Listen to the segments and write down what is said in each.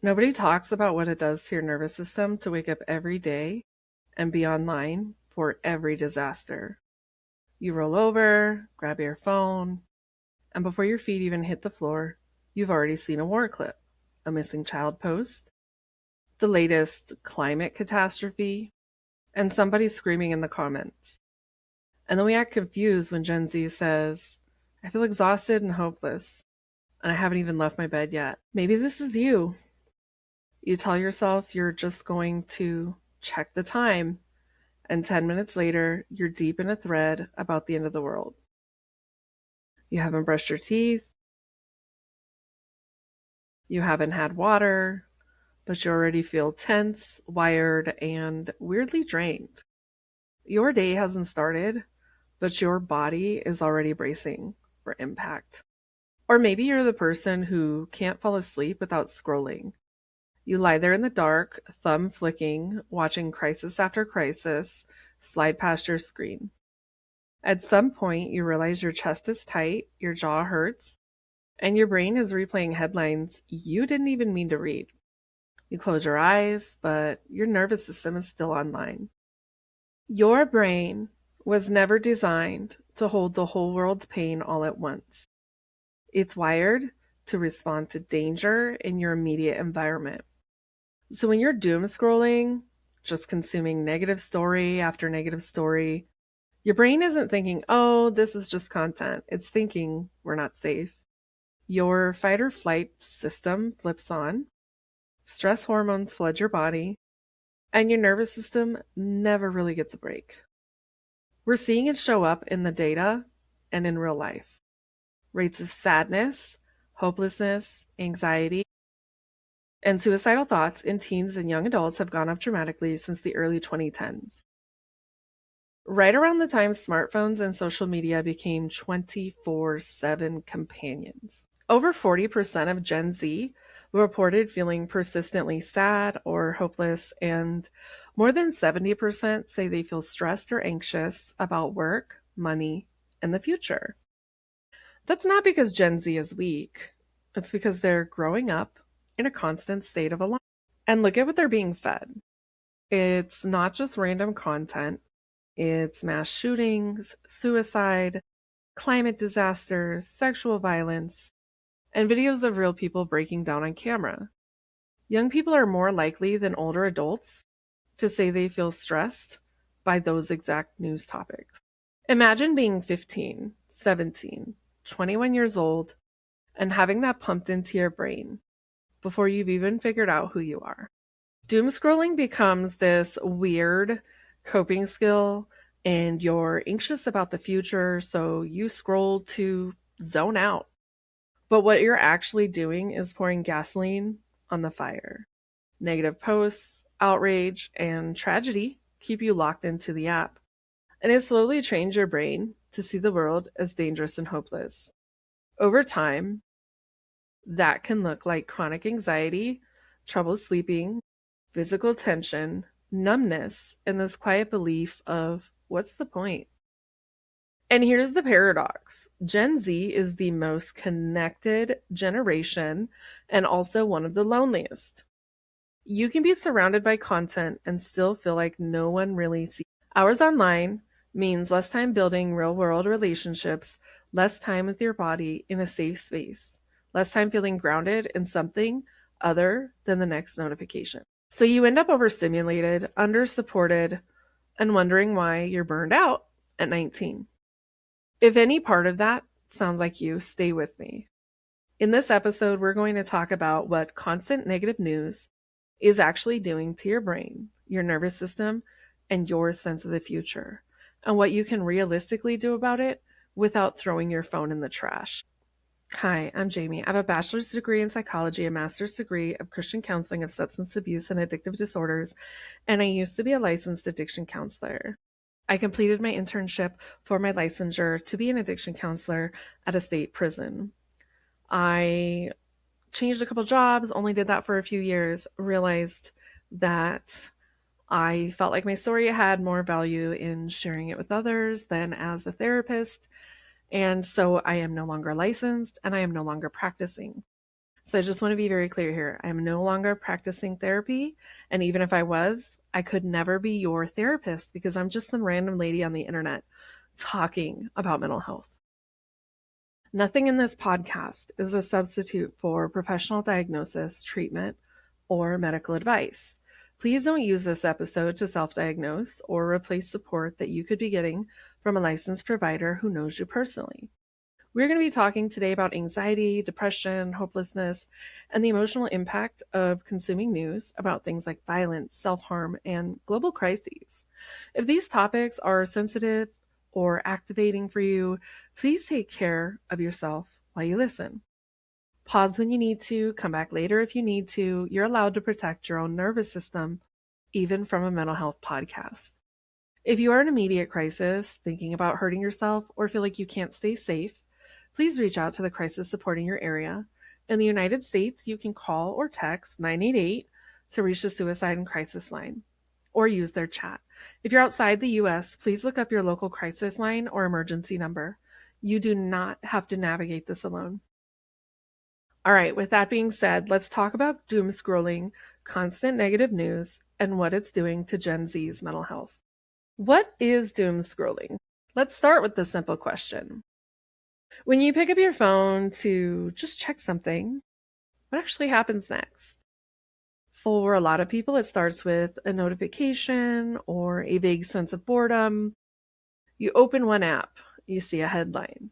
Nobody talks about what it does to your nervous system to wake up every day and be online for every disaster. You roll over, grab your phone, and before your feet even hit the floor, you've already seen a war clip, a missing child post, the latest climate catastrophe, and somebody screaming in the comments. And then we act confused when Gen Z says, I feel exhausted and hopeless, and I haven't even left my bed yet. Maybe this is you. You tell yourself you're just going to check the time, and 10 minutes later, you're deep in a thread about the end of the world. You haven't brushed your teeth, you haven't had water, but you already feel tense, wired, and weirdly drained. Your day hasn't started, but your body is already bracing for impact. Or maybe you're the person who can't fall asleep without scrolling. You lie there in the dark, thumb flicking, watching crisis after crisis slide past your screen. At some point, you realize your chest is tight, your jaw hurts, and your brain is replaying headlines you didn't even mean to read. You close your eyes, but your nervous system is still online. Your brain was never designed to hold the whole world's pain all at once. It's wired to respond to danger in your immediate environment. So when you're doom scrolling, just consuming negative story after negative story, your brain isn't thinking, oh, this is just content. It's thinking, we're not safe. Your fight or flight system flips on, stress hormones flood your body, and your nervous system never really gets a break. We're seeing it show up in the data and in real life. Rates of sadness, hopelessness, anxiety, and suicidal thoughts in teens and young adults have gone up dramatically since the early 2010s. Right around the time smartphones and social media became 24/7 companions. Over 40% of Gen Z reported feeling persistently sad or hopeless, and more than 70% say they feel stressed or anxious about work, money, and the future. That's not because Gen Z is weak. It's because they're growing up in a constant state of alarm. And look at what they're being fed. It's not just random content, it's mass shootings, suicide, climate disasters, sexual violence, and videos of real people breaking down on camera. Young people are more likely than older adults to say they feel stressed by those exact news topics. Imagine being 15, 17, 21 years old and having that pumped into your brain before you've even figured out who you are. Doom scrolling becomes this weird coping skill, and you're anxious about the future, so you scroll to zone out. But what you're actually doing is pouring gasoline on the fire. Negative posts, outrage, and tragedy keep you locked into the app, and it slowly trains your brain to see the world as dangerous and hopeless. Over time, that can look like chronic anxiety, trouble sleeping, physical tension, numbness, and this quiet belief of what's the point? And here's the paradox: Gen Z is the most connected generation and also one of the loneliest. You can be surrounded by content and still feel like no one really sees. Hours online means less time building real world relationships, less time with your body in a safe space, less time feeling grounded in something other than the next notification. So you end up overstimulated, undersupported, and wondering why you're burned out at 19. If any part of that sounds like you, stay with me. In this episode, we're going to talk about what constant negative news is actually doing to your brain, your nervous system, and your sense of the future, and what you can realistically do about it without throwing your phone in the trash. Hi, I'm Jamie. I have a bachelor's degree in psychology, a master's degree of Christian counseling of substance abuse and addictive disorders, and I used to be a licensed addiction counselor. I completed my internship for my licensure to be an addiction counselor at a state prison. I changed a couple jobs, only did that for a few years, realized that I felt like my story had more value in sharing it with others than as a therapist. And so I am no longer licensed and I am no longer practicing. So I just want to be very clear here. I am no longer practicing therapy. And even if I was, I could never be your therapist because I'm just some random lady on the internet talking about mental health. Nothing in this podcast is a substitute for professional diagnosis, treatment, or medical advice. Please don't use this episode to self diagnose or replace support that you could be getting from a licensed provider who knows you personally. We're going to be talking today about anxiety, depression, hopelessness, and the emotional impact of consuming news about things like violence, self harm, and global crises. If these topics are sensitive or activating for you, please take care of yourself while you listen. Pause when you need to, come back later if you need to. You're allowed to protect your own nervous system, even from a mental health podcast. If you are in immediate crisis, thinking about hurting yourself, or feel like you can't stay safe, please reach out to the crisis support in your area. In the United States, you can call or text 988 to reach the Suicide and Crisis Line, or use their chat. If you're outside the US, please look up your local crisis line or emergency number. You do not have to navigate this alone. All right, with that being said, let's talk about doom scrolling, constant negative news, and what it's doing to Gen Z's mental health. What is doom scrolling? Let's start with the simple question. When you pick up your phone to just check something, what actually happens next? For a lot of people, it starts with a notification or a vague sense of boredom. You open one app, you see a headline,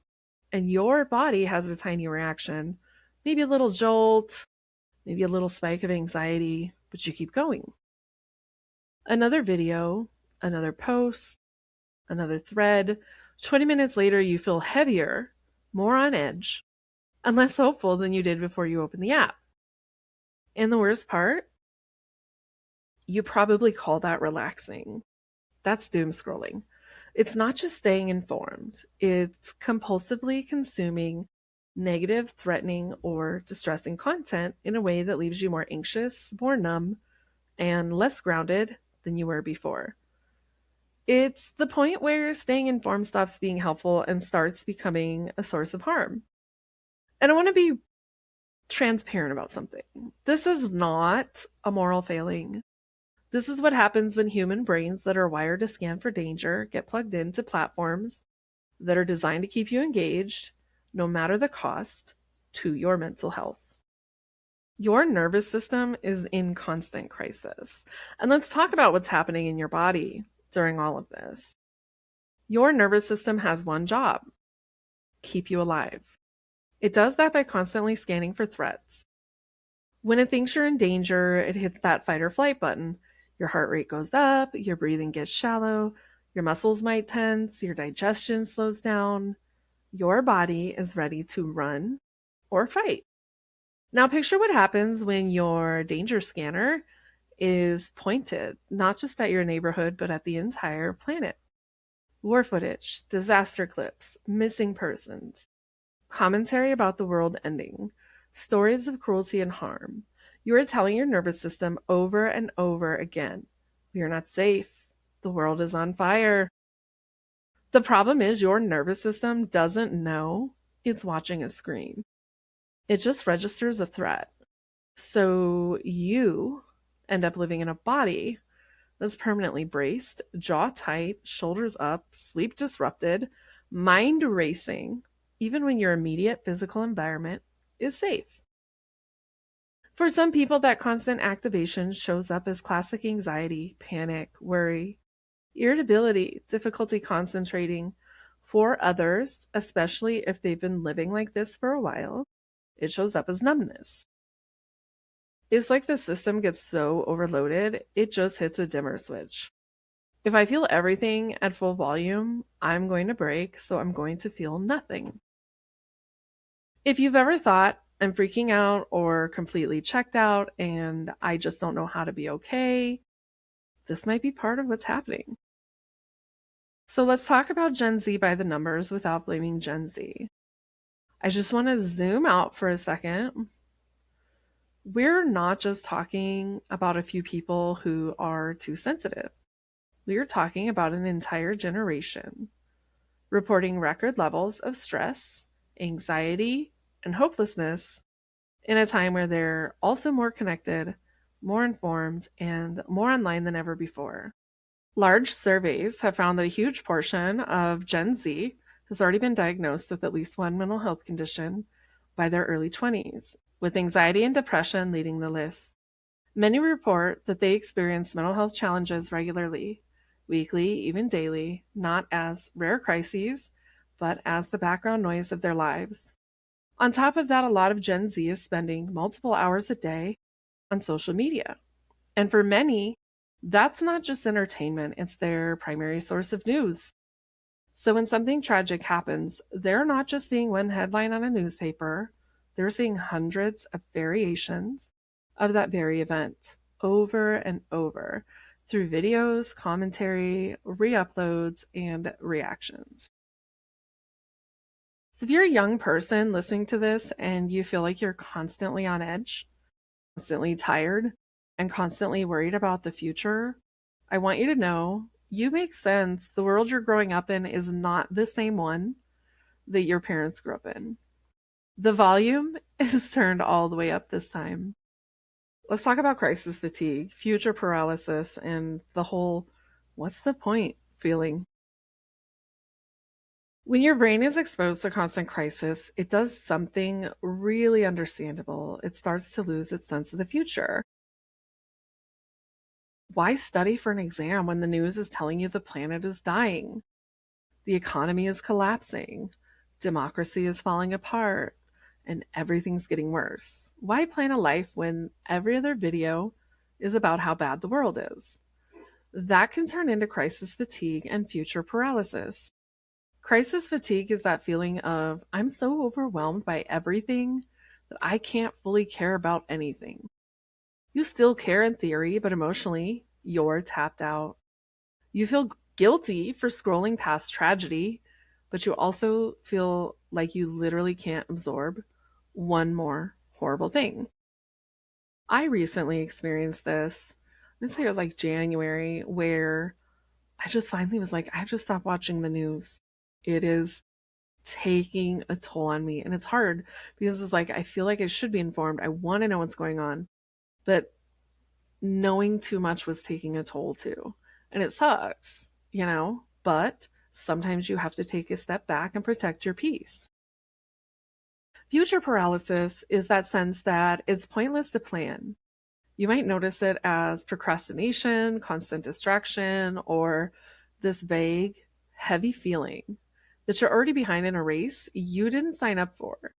and your body has a tiny reaction, maybe a little jolt, maybe a little spike of anxiety, but you keep going. Another video, another post, another thread. 20 minutes later, you feel heavier, more on edge, and less hopeful than you did before you opened the app. And the worst part, you probably call that relaxing. That's doom scrolling. It's not just staying informed, it's compulsively consuming negative, threatening, or distressing content in a way that leaves you more anxious, more numb, and less grounded than you were before. It's the point where staying informed stops being helpful and starts becoming a source of harm. And I want to be transparent about something. This is not a moral failing. This is what happens when human brains that are wired to scan for danger get plugged into platforms that are designed to keep you engaged, no matter the cost, to your mental health. Your nervous system is in constant crisis. And let's talk about what's happening in your body during all of this. Your nervous system has one job: keep you alive. It does that by constantly scanning for threats. When it thinks you're in danger, it hits that fight or flight button. Your heart rate goes up, your breathing gets shallow, your muscles might tense, your digestion slows down. Your body is ready to run or fight. Now picture what happens when your danger scanner is pointed, not just at your neighborhood, but at the entire planet. War footage, disaster clips, missing persons, commentary about the world ending, stories of cruelty and harm. You are telling your nervous system over and over again, we are not safe. The world is on fire. The problem is your nervous system doesn't know it's watching a screen. It just registers a threat. So you end up living in a body that's permanently braced, jaw tight, shoulders up, sleep disrupted, mind racing, even when your immediate physical environment is safe. For some people, that constant activation shows up as classic anxiety, panic, worry, irritability, difficulty concentrating. For others, especially if they've been living like this for a while, it shows up as numbness. It's like the system gets so overloaded, it just hits a dimmer switch. If I feel everything at full volume, I'm going to break, so I'm going to feel nothing. If you've ever thought, I'm freaking out or completely checked out and I just don't know how to be okay, this might be part of what's happening. So let's talk about Gen Z by the numbers without blaming Gen Z. I just want to zoom out for a second. We're not just talking about a few people who are too sensitive. We are talking about an entire generation reporting record levels of stress, anxiety, and hopelessness in a time where they're also more connected, more informed, and more online than ever before. Large surveys have found that a huge portion of Gen Z has already been diagnosed with at least one mental health condition by their early 20s, with anxiety and depression leading the list. Many report that they experience mental health challenges regularly, weekly, even daily, not as rare crises, but as the background noise of their lives. On top of that, a lot of Gen Z is spending multiple hours a day on social media. And for many, that's not just entertainment, it's their primary source of news. So when something tragic happens, they're not just seeing one headline on a newspaper, they're seeing hundreds of variations of that very event over and over through videos, commentary, re uploads, and reactions. So if you're a young person listening to this and you feel like you're constantly on edge, constantly tired, and constantly worried about the future, I want you to know you make sense. The world you're growing up in is not the same one that your parents grew up in. The volume is turned all the way up this time. Let's talk about crisis fatigue, future paralysis, and the whole what's the point feeling. When your brain is exposed to constant crisis, it does something really understandable. It starts to lose its sense of the future. Why study for an exam when the news is telling you the planet is dying? The economy is collapsing, democracy is falling apart, and everything's getting worse. Why plan a life when every other video is about how bad the world is? That can turn into crisis fatigue and future paralysis. Crisis fatigue is that feeling of, I'm so overwhelmed by everything that I can't fully care about anything. You still care in theory, but emotionally, you're tapped out. You feel guilty for scrolling past tragedy, but you also feel like you literally can't absorb one more horrible thing. I recently experienced this. I'm gonna say it was like January, where I just finally was like, I have to stop watching the news. It is taking a toll on me. And it's hard because it's like, I feel like I should be informed. I want to know what's going on. But knowing too much was taking a toll too. And it sucks, but sometimes you have to take a step back and protect your peace. Future paralysis is that sense that it's pointless to plan. You might notice it as procrastination, constant distraction, or this vague, heavy feeling that you're already behind in a race you didn't sign up for.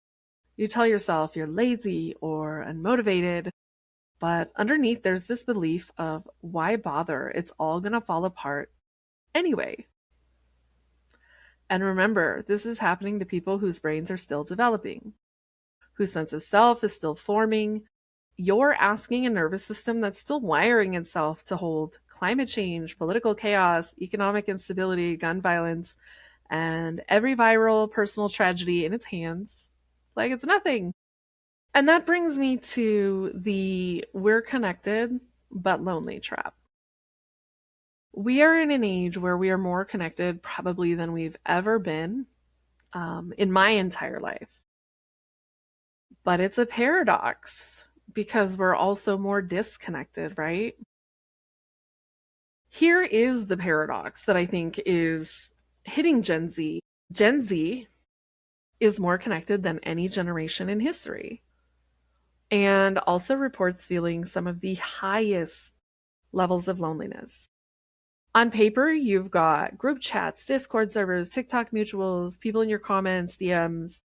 You tell yourself you're lazy or unmotivated, but underneath there's this belief of why bother? It's all going to fall apart anyway. And remember, this is happening to people whose brains are still developing, whose sense of self is still forming. You're asking a nervous system that's still wiring itself to hold climate change, political chaos, economic instability, gun violence, and every viral personal tragedy in its hands like it's nothing. And that brings me to the we're connected but lonely trap. We are in an age where we are more connected probably than we've ever been in my entire life. But it's a paradox because we're also more disconnected, right? Here is the paradox that I think is hitting Gen Z. Gen Z is more connected than any generation in history, and also reports feeling some of the highest levels of loneliness. On paper, you've got group chats, Discord servers, TikTok mutuals, people in your comments, DMs,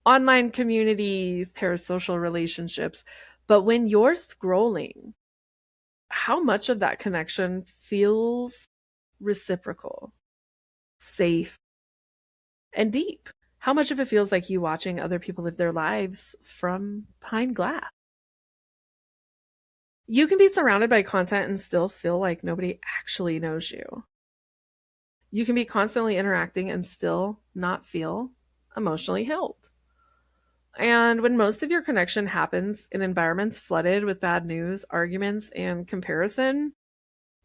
online communities, parasocial relationships. But when you're scrolling, how much of that connection feels reciprocal, safe, and deep? How much of it feels like you watching other people live their lives from behind glass? You can be surrounded by content and still feel like nobody actually knows you. You can be constantly interacting and still not feel emotionally held. And when most of your connection happens in environments flooded with bad news, arguments, and comparison,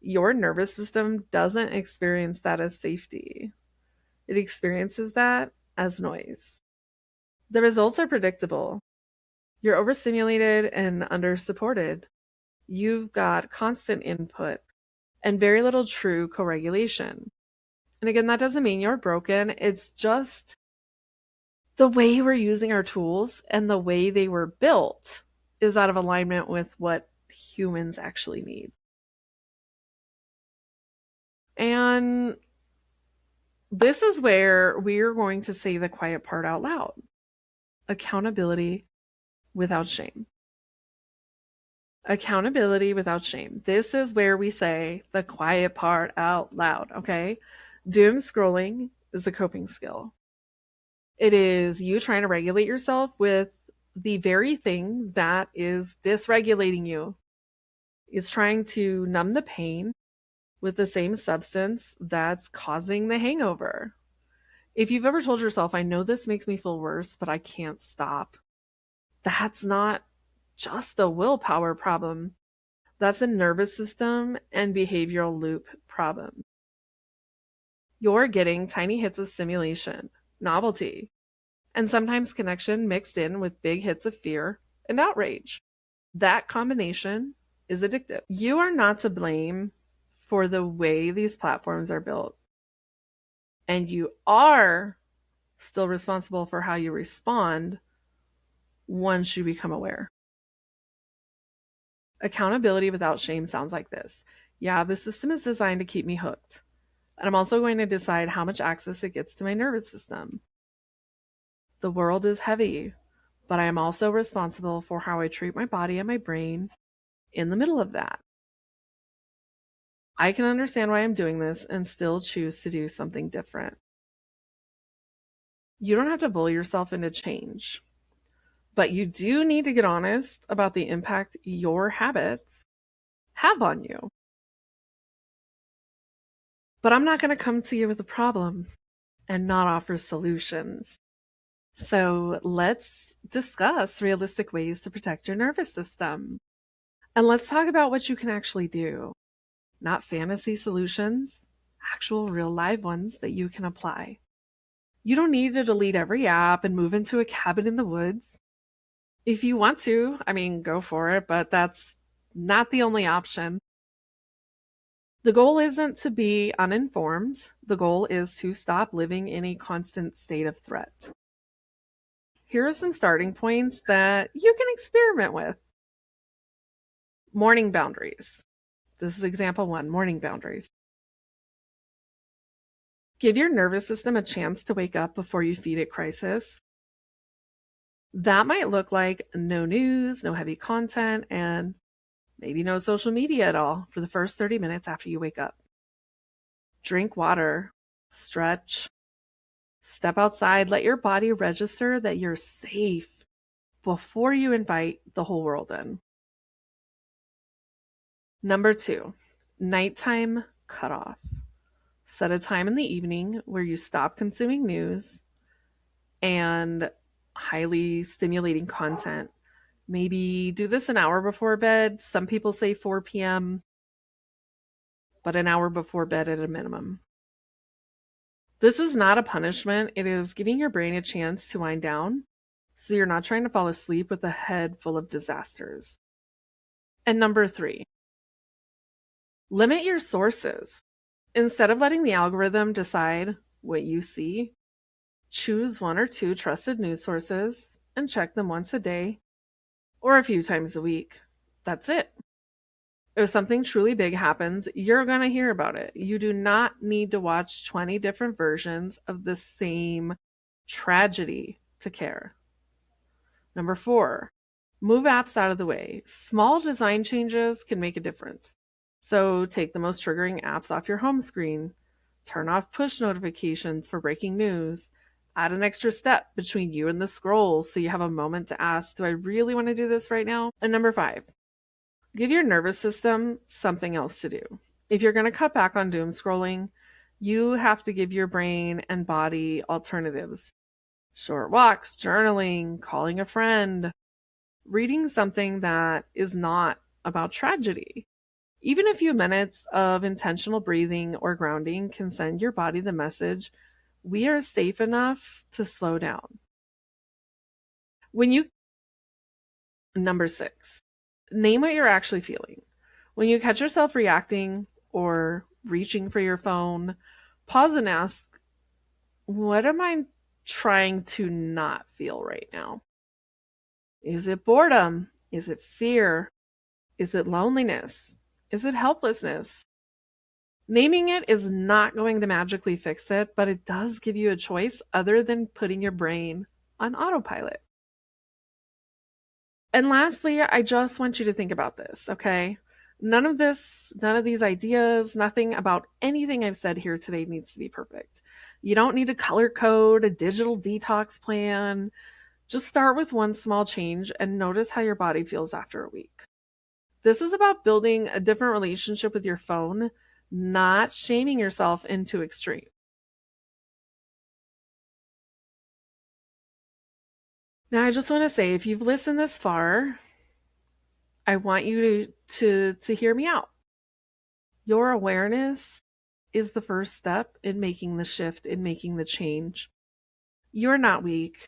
your nervous system doesn't experience that as safety. It experiences that as noise. The results are predictable. You're overstimulated and undersupported. You've got constant input and very little true co-regulation. And again, that doesn't mean you're broken. It's just the way we're using our tools and the way they were built is out of alignment with what humans actually need. And this is where we're going to say the quiet part out loud. Accountability without shame. Accountability without shame. This is where we say the quiet part out loud, okay? Doom scrolling is a coping skill. It is you trying to regulate yourself with the very thing that is dysregulating you. It's trying to numb the pain with the same substance that's causing the hangover. If you've ever told yourself, I know this makes me feel worse, but I can't stop, that's not just a willpower problem. That's a nervous system and behavioral loop problem. You're getting tiny hits of stimulation, novelty, and sometimes connection mixed in with big hits of fear and outrage. That combination is addictive. You are not to blame for the way these platforms are built. And you are still responsible for how you respond once you become aware. Accountability without shame sounds like this. Yeah, the system is designed to keep me hooked. And I'm also going to decide how much access it gets to my nervous system. The world is heavy, but I am also responsible for how I treat my body and my brain in the middle of that. I can understand why I'm doing this and still choose to do something different. You don't have to bully yourself into change, but you do need to get honest about the impact your habits have on you. But I'm not going to come to you with a problem and not offer solutions. So let's discuss realistic ways to protect your nervous system. And let's talk about what you can actually do. Not fantasy solutions, actual real live ones that you can apply. You don't need to delete every app and move into a cabin in the woods. If you want to, go for it, but that's not the only option. The goal isn't to be uninformed. The goal is to stop living in a constant state of threat. Here are some starting points that you can experiment with. Morning boundaries. This is example 1, morning boundaries. Give your nervous system a chance to wake up before you feed it crisis. That might look like no news, no heavy content, and maybe no social media at all for the first 30 minutes after you wake up. Drink water, stretch, step outside, let your body register that you're safe before you invite the whole world in. Number 2, nighttime cutoff. Set a time in the evening where you stop consuming news and highly stimulating content. Maybe do this an hour before bed. Some people say 4 p.m., but an hour before bed at a minimum. This is not a punishment. It is giving your brain a chance to wind down so you're not trying to fall asleep with a head full of disasters. And number 3, limit your sources. Instead of letting the algorithm decide what you see, choose 1 or 2 trusted news sources and check them once a day or a few times a week. That's it. If something truly big happens, you're going to hear about it. You do not need to watch 20 different versions of the same tragedy to care. Number 4, move apps out of the way. Small design changes can make a difference. So take the most triggering apps off your home screen. Turn off push notifications for breaking news. Add an extra step between you and the scroll so you have a moment to ask, do I really want to do this right now? And number 5, give your nervous system something else to do. If you're going to cut back on doom scrolling, you have to give your brain and body alternatives. Short walks, journaling, calling a friend, reading something that is not about tragedy. Even a few minutes of intentional breathing or grounding can send your body the message, we are safe enough to slow down. When you Number 6, name what you're actually feeling. When you catch yourself reacting or reaching for your phone, pause and ask, what am I trying to not feel right now? Is it boredom? Is it fear? Is it loneliness? Is it helplessness? Naming it is not going to magically fix it, but it does give you a choice other than putting your brain on autopilot. And lastly, I just want you to think about this, okay? None of these ideas, nothing about anything I've said here today needs to be perfect. You don't need a color code, a digital detox plan. Just start with one small change and notice how your body feels after a week. This is about building a different relationship with your phone, not shaming yourself into extreme. Now, I just want to say, if you've listened this far, I want you to hear me out. Your awareness is the first step in making the shift, in making the change. You're not weak.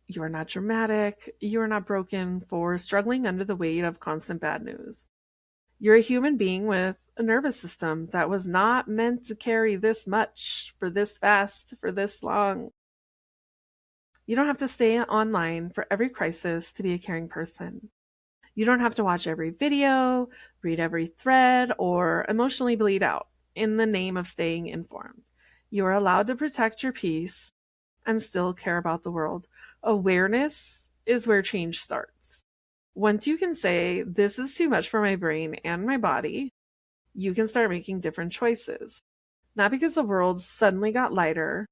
You're not dramatic. You're not broken for struggling under the weight of constant bad news. You're a human being with a nervous system that was not meant to carry this much for this fast, for this long. You don't have to stay online for every crisis to be a caring person. You don't have to watch every video, read every thread, or emotionally bleed out in the name of staying informed. You are allowed to protect your peace and still care about the world. Awareness is where change starts. Once you can say, this is too much for my brain and my body, you can start making different choices. Not because the world suddenly got lighter,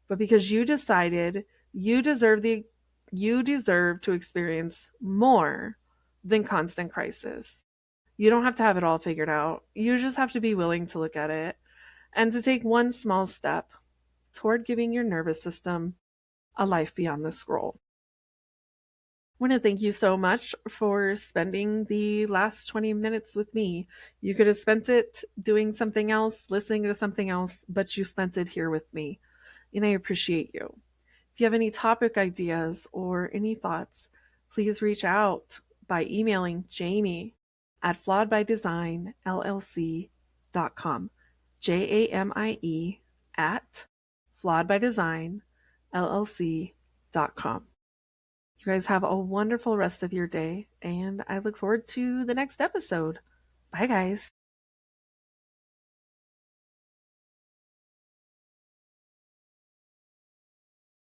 but because you decided you deserve to experience more than constant crisis. You don't have to have it all figured out. You just have to be willing to look at it and to take one small step toward giving your nervous system a life beyond the scroll. I want to thank you so much for spending the last 20 minutes with me. You could have spent it doing something else, listening to something else, but you spent it here with me, and I appreciate you. If you have any topic ideas or any thoughts, please reach out by emailing Jamie at flawedbydesignllc.com. JAMIE at flawedbydesignllc.com. You guys have a wonderful rest of your day, and I look forward to the next episode. Bye, guys.